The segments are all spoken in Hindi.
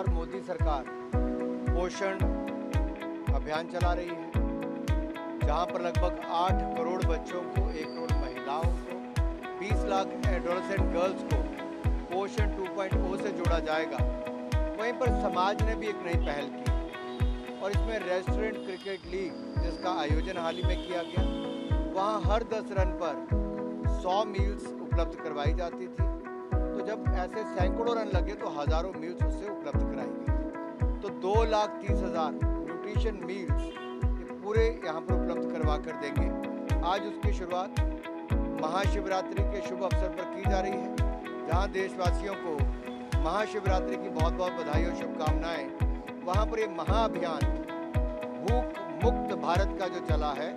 और मोदी सरकार पोषण अभियान चला रही है, जहां पर लगभग 8 करोड़ बच्चों को, 1 करोड़ महिलाओं को, 20 लाख एडोलेसेंट गर्ल्स को पोषण 2.0 से जोड़ा जाएगा। वहीं पर समाज ने भी एक नई पहल की और इसमें रेस्टोरेंट क्रिकेट लीग, जिसका आयोजन हाल ही में किया गया, वहां हर 10 रन पर 100 मील्स उपलब्ध करवाई जाती थी। तो जब ऐसे सैकड़ों रन लगे तो हज़ारों मील्स उससे उपलब्ध कराई गई। तो 2,30,000 न्यूट्रिशन मील्स पूरे यहाँ पर उपलब्ध करवा कर देंगे। आज उसकी शुरुआत महाशिवरात्रि के शुभ अवसर पर की जा रही है, जहाँ देशवासियों को महाशिवरात्रि की बहुत बहुत बधाई और शुभकामनाएं। वहाँ पर ये महाअभियान भूख मुक्त भारत का जो चला है,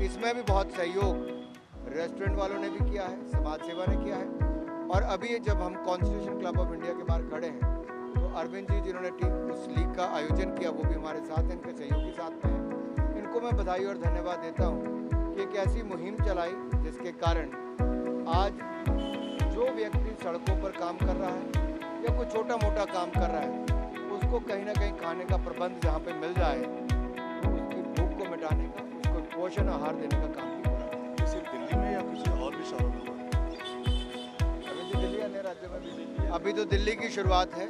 इसमें भी बहुत सहयोग रेस्टोरेंट वालों ने भी किया है, समाज सेवा ने किया है। और अभी जब हम कॉन्स्टिट्यूशन क्लब ऑफ इंडिया के बाहर खड़े हैं, तो अरविंद जी जिन्होंने उस लीग का आयोजन किया, वो भी हमारे साथ हैं, इनके सहयोगी साथ में हैं। इनको मैं बधाई और धन्यवाद देता हूँ कि एक ऐसी मुहिम चलाई जिसके कारण आज जो व्यक्ति सड़कों पर काम कर रहा है या कोई छोटा मोटा काम कर रहा है, उसको कहीं ना कहीं खाने का प्रबंध जहाँ पे मिल जाए, तो उसकी भूख को मिटाने का, उसको पोषण आहार देने का काम भी हो रहा है। सिर्फ दिल्ली में या किसी और भी शहरों में? अभी दिल्ली अन्य राज्यों में भी, अभी तो दिल्ली की शुरुआत है,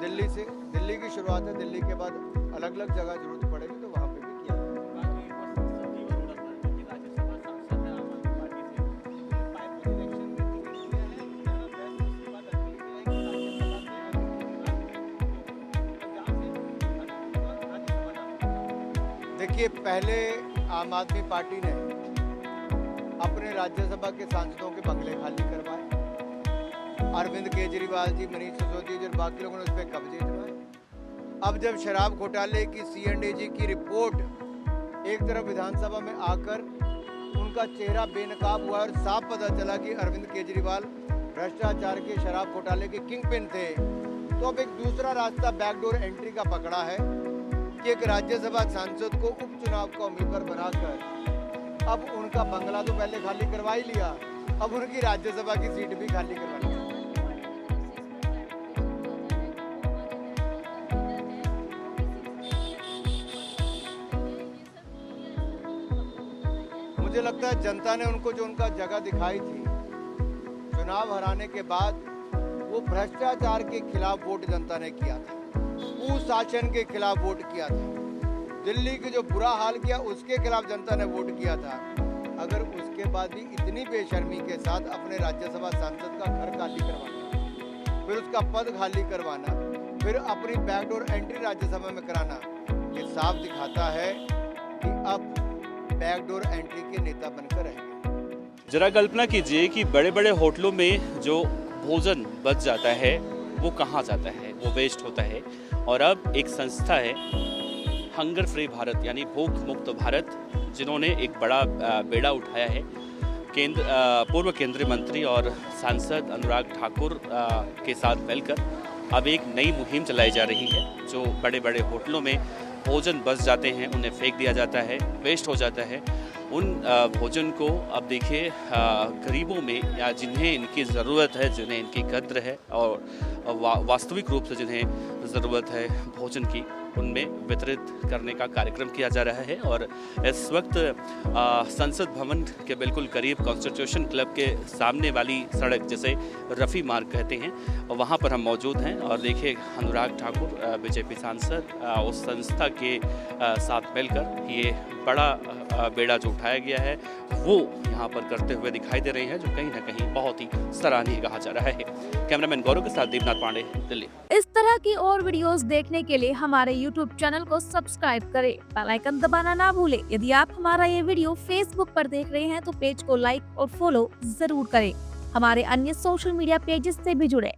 दिल्ली की शुरुआत है। दिल्ली के बाद अलग अलग जगह जरूरत पड़ेगी तो वहाँ पे भी किया जाएगा। देखिए, पहले आम आदमी पार्टी ने अपने राज्यसभा के सांसदों के बंगले खाली करवाए, अरविंद केजरीवाल जी, मनीष सिसोदिया जी और बाकी लोगों ने उस पर कब्जे जमाए। अब जब शराब घोटाले की CNDG की रिपोर्ट एक तरफ विधानसभा में आकर उनका चेहरा बेनकाब हुआ और साफ पता चला कि अरविंद केजरीवाल भ्रष्टाचार के, शराब घोटाले के किंग पिन थे, तो अब एक दूसरा रास्ता बैकडोर एंट्री का पकड़ा है कि एक राज्यसभा सांसद को उपचुनाव का उम्मीदवार बनाकर अब उनका बंगला तो पहले खाली करवा ही लिया, अब उनकी राज्यसभा की सीट भी खाली करवा ली। मुझे लगता है जनता ने उनको जो उनका जगह दिखाई थी, चुनाव हराने के बाद वो भ्रष्टाचार के खिलाफ वोट जनता ने किया था, कुशासन के खिलाफ वोट किया था, दिल्ली के जो बुरा हाल किया उसके खिलाफ जनता ने वोट किया था। अगर उसके बाद भी इतनी बेशर्मी के साथ अपने राज्यसभा सांसद का घर खाली करवाना, फिर उसका पद खाली करवाना, फिर अपनी बैकडोर एंट्री राज्यसभा में कराना, ये साफ दिखाता है कि अब बैकडोर एंट्री के नेता बनकर रहेंगे। जरा कल्पना कीजिए कि बड़े बड़े होटलों में जो भोजन बच जाता है वो कहाँ जाता है, वो वेस्ट होता है। और अब एक संस्था है हंगर फ्री भारत, यानी भूख मुक्त भारत, जिन्होंने एक बड़ा बेड़ा उठाया है। पूर्व केंद्रीय मंत्री और सांसद अनुराग ठाकुर के साथ मिलकर अब एक नई मुहिम चलाई जा रही है। जो बड़े बड़े होटलों में भोजन बच जाते हैं, उन्हें फेंक दिया जाता है, वेस्ट हो जाता है, उन भोजन को अब देखिए गरीबों में, या जिन्हें इनकी ज़रूरत है, जिन्हें इनकी कद्र है और वास्तविक रूप से जिन्हें ज़रूरत है भोजन की, उनमें वितरित करने का कार्यक्रम किया जा रहा है। और इस वक्त संसद भवन के बिल्कुल करीब कॉन्स्टिट्यूशन क्लब के सामने वाली सड़क, जिसे रफ़ी मार्ग कहते हैं, वहाँ पर हम मौजूद हैं। और देखिए अनुराग ठाकुर BJP सांसद उस संस्था के साथ मिलकर ये बड़ा बेड़ा जो उठाया गया है वो यहाँ पर करते हुए दिखाई दे रहे हैं, जो कहीं ना कहीं बहुत ही सराहनीय कहा जा रहा है। कैमरामैन गौरव के साथ दीपनाथ पांडे, दिल्ली। इस तरह की और वीडियोस देखने के लिए हमारे YouTube चैनल को सब्सक्राइब करें, बेल आइकन दबाना ना भूलें। यदि आप हमारा ये वीडियो Facebook पर देख रहे हैं तो पेज को लाइक और फॉलो जरूर करें। हमारे अन्य सोशल मीडिया पेजेस से भी जुड़े।